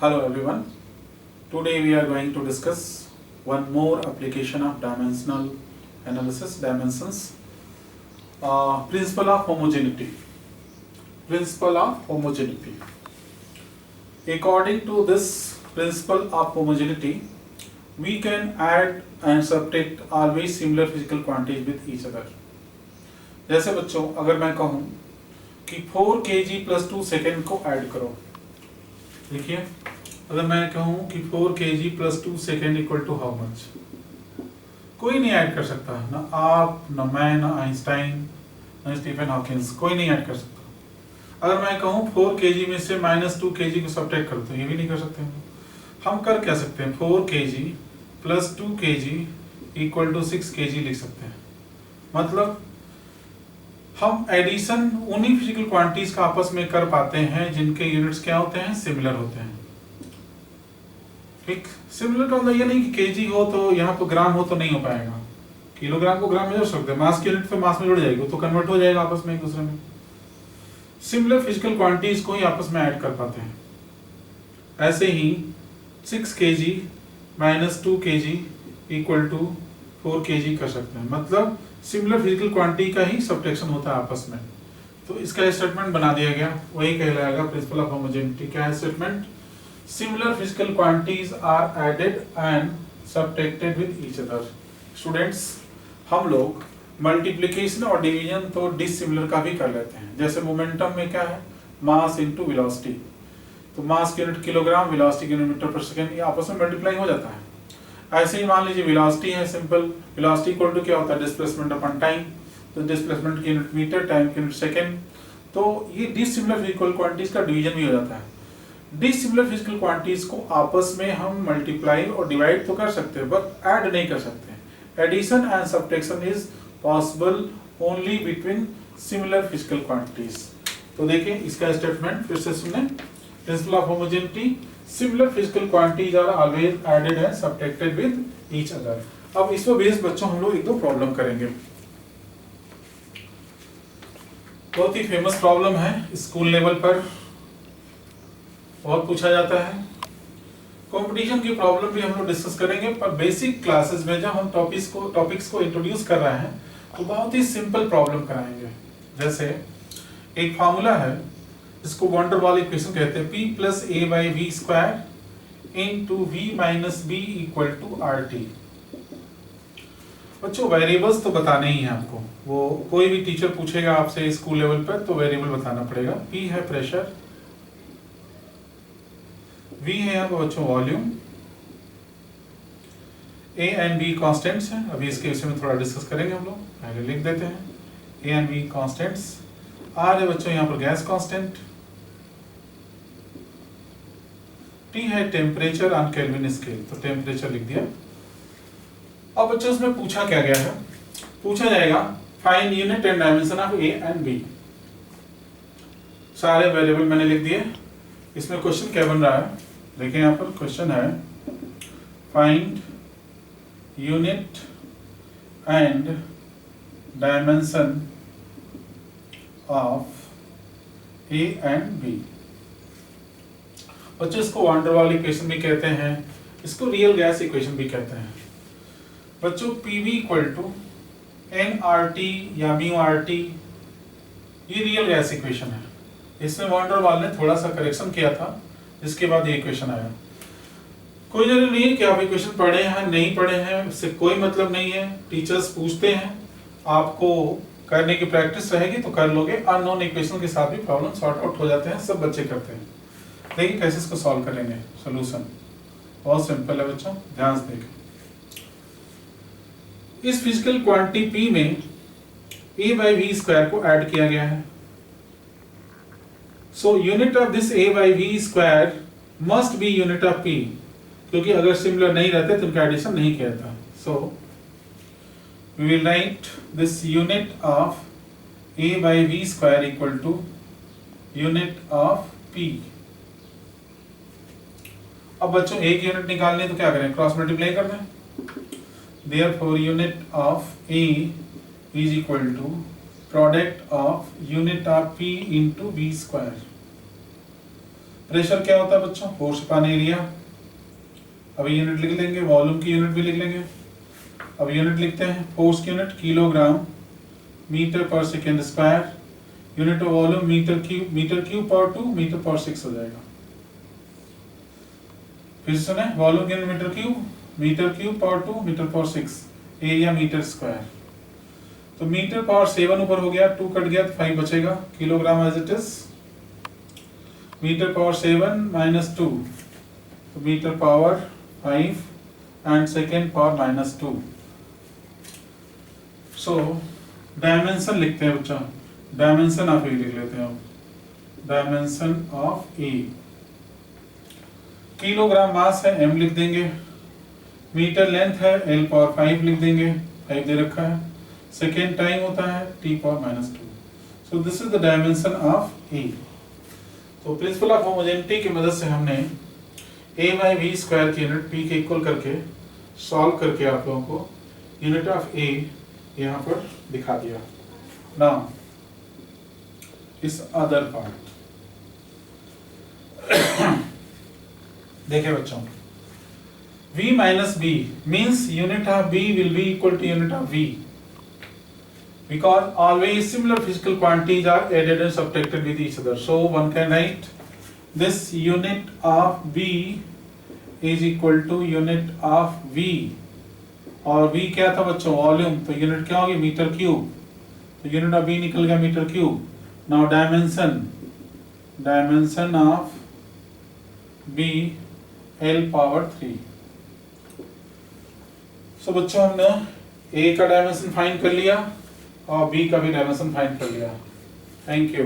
Hello everyone. Today we are going to discuss one more application of dimensional analysis, dimensions. Principle of homogeneity. Principle of homogeneity. According to this principle of homogeneity, we can add and subtract always similar physical quantities with each other. जैसे बच्चों, अगर मैं कहूँ कि 4 kg plus 2 second को add करो, देखिए अगर मैं कहूँ कि 4 kg plus 2 second equal to how much, कोई नहीं ऐड कर सकता, ना आप, ना मैं, ना आइंस्टाइन, ना स्टीफन हॉकिंस, कोई नहीं ऐड कर सकता। अगर मैं कहूँ 4 kg में से -2 kg को सब्ट्रैक्ट करो तो ये भी नहीं कर सकते हम कर क्या सकते हैं, 4 kg plus 2 kg equal to 6 kg लिख सकते हैं। मतलब हम एडिशन उन्हीं फिजिकल क्वांटिटीज का आपस में कर पाते हैं जिनके यूनिट्स क्या होते हैं, सिमिलर होते हैं। ठीक, सिमिलर का मतलब ये नहीं कि केजी हो तो यहाँ पर ग्राम हो तो नहीं हो पाएगा, किलोग्राम को ग्राम में जोड़ सकते हैं, मास की यूनिट पे मास में जुड़ जाएगी तो कन्वर्ट हो जाएगा आपस में एक दूसरे में। सिमिलर फिजिकल क्वांटिटीज को ही आपस में ऐड कर पाते हैं। ऐसे ही 6 kg - 2 kg equal to 4 kg कर सकते हैं। मतलब सिमिलर फिजिकल क्वांटिटी का ही सब्ट्रैक्शन होता है आपस में। तो इसका स्टेटमेंट बना दिया गया, वही कहलाएगा प्रिंसिपल ऑफ होमोजेनिटी। क्या है statement? Similar physical quantities are added and subtracted with each other. Students, हम लोग मल्टीप्लिकेशन और डिवीजन तो डिसिमिलर का भी कर लेते हैं। जैसे मोमेंटम में क्या है, मास इनटू वेलोसिटी, तो मास की यूनिट किलोग्राम, वेलोसिटी की यूनिट मीटर पर सेकंड, ये आपस में मल्टीप्लाई हो जाता है। ऐसे ही मान लीजिए वेलोसिटी है, सिंपल वेलोसिटी इक्वल टू क्या होता है, डिस्प्लेसमेंट अपॉन टाइम, तो डिस्प्लेसमेंट की यूनिट मीटर, टाइम की यूनिट सेकंड। तो ये डिसिमिलर फिजिकल क्वांटिटीज का डिवीजन भी हो जाता है। डिसिमिलर फिजिकल क्वांटिटीज को आपस में हम मल्टीप्लाई और डिवाइड तो कर सकते हैं बट ऐड नहीं कर सकते। Addition and subtraction is possible only between similar physical quantities. तो देखिए इसका स्टेटमेंट फिर से सुने। Principle of homogeneity, similar physical quantities are always added and subtracted with each other. अब इस पर बेस बच्चों हम लोग एक दो प्रॉब्लम करेंगे। बहुत ही फेमस प्रॉब्लम है, स्कूल लेवल पर बहुत पूछा जाता है। कंपटीशन की प्रॉब्लम भी हम लोग डिस्कस करेंगे, पर बेसिक क्लासेस में जब हम टॉपिक्स को इंट्रोड्यूस कर रहे हैं तो बहुत ही सिंपल प्रॉब्लम कराएंगे। जैसे एक फार्मूला है, इसको वॉन डेर वाल इक्वेशन कहते हैं, P + a/v² * v - b = RT। बच्चों वेरिएबल्स तो बताने ही है आपको, वो कोई भी टीचर पूछेगा आपसे स्कूल लेवल पर तो वेरिएबल बताना पड़ेगा। P है प्रेशर, V है यहाँ पर बच्चों volume, A and B constants हैं। अभी इसके विषय में थोड़ा डिस्कस करेंगे हम लोग, पहले लिख देते हैं A and B constants. R है बच्चों यहाँ पर गैस कॉन्स्टेंट, T है टेम्परेचर ऑन केल्विन स्केल, तो टेम्परेचर लिख दिया। अब बच्चों इसमें पूछा क्या गया है, पूछा जाएगा find unit and dimension of A and B। सारे वेरिएबल मैंने लिख दिए। इसमें क्वेश्चन क्या बन रहा है, देखिए यहाँ पर क्वेश्चन है find unit and dimension of A and B। बच्चों इसको वॉन डेर वाल इक्वेशन भी कहते हैं, इसको रियल गैस इक्वेशन भी कहते हैं। बच्चों PV = nRT या μRT, ये रियल गैस इक्वेशन है। इसमें वॉन डेर वाल ने थोड़ा सा करेक्शन किया था, जिसके बाद ये इक्वेशन आया। कोई जरूरी नहीं है कि आप इक्वेशन पढ़े हैं नहीं पढ़े हैं, इससे कोई मतलब नहीं है। टीचर्स पूछते हैं, आपको करने की प्रैक्टिस रहेगी तो कर लोगे। अननोन इक्वेशन के साथ भी प्रॉब्लम सॉर्ट आउट हो जाते हैं, सब बच्चे करते हैं। देखिए कैसे इसको सॉल्व करेंगे। सोल्यूशन बहुत सिंपल है बच्चों, ध्यान से देखें। इस फिजिकल क्वांटिटी P में a/v² को ऐड किया गया है। So unit of this a/v² must be unit of P, क्योंकि अगर सिमिलर नहीं रहते तो इनका एडिशन नहीं किया था। So we will write this unit of a/v² equal to unit of P। अब बच्चों एक यूनिट निकालने तो क्या करें, क्रॉस मल्टीप्लाई कर दें। Therefore unit of A is equal to product of unit of P into V²। Pressure क्या होता है बच्चों? Force upon area. अब यूनिट लिख लेंगे, वॉल्यूम की यूनिट भी लिख लेंगे। अब यूनिट लिखते हैं, फोर्स की unit kilogram metre per second square, unit of volume metre cube power 2 metre power 6 हो जाएगा। फिर से सुने, वॉल्यूम की unit metre cube power 2 metre power 6, area metre square. तो मीटर पावर 7 ऊपर हो गया, 2 कट गया तो 5 बचेगा, kilogram as it is. Metre power 7 minus 2, तो metre power 5 and second power minus 2। So dimension लिखते हैं बच्चा, डायमेंशन ऑफ ए लिख लेते हैं हम, dimension of A. Kilogram mass है, m लिख देंगे। मीटर लेंथ है, l पावर 5 लिख देंगे, 5 दे रखा है। सेकेंड टाइम होता है t power minus 2। So this is the dimension of A. तो प्रिंसिपल ऑफ होमोजेनिटी की मदद से हमने a बाई वी स्क्वायर की यूनिट p के इक्वल करके सॉल्व करके आप लोगों को यूनिट ऑफ a यहाँ पर दिखा दिया। नाउ इस अदर पार्ट देखिए बच्चों, v minus b means unit of b will be equal to unit of v, because always similar physical quantities are added and subtracted with each other. So one can write this unit of b is equal to unit of v, और v क्या था बच्चों? Volume. तो unit क्या होगी? Metre cube. तो unit of b निकल गया metre cube. Now dimension of b l power 3। So बच्चों हमने a का डायमेंशन फाइंड कर लिया और b का भी डायमेंशन फाइंड कर लिया। Thank you.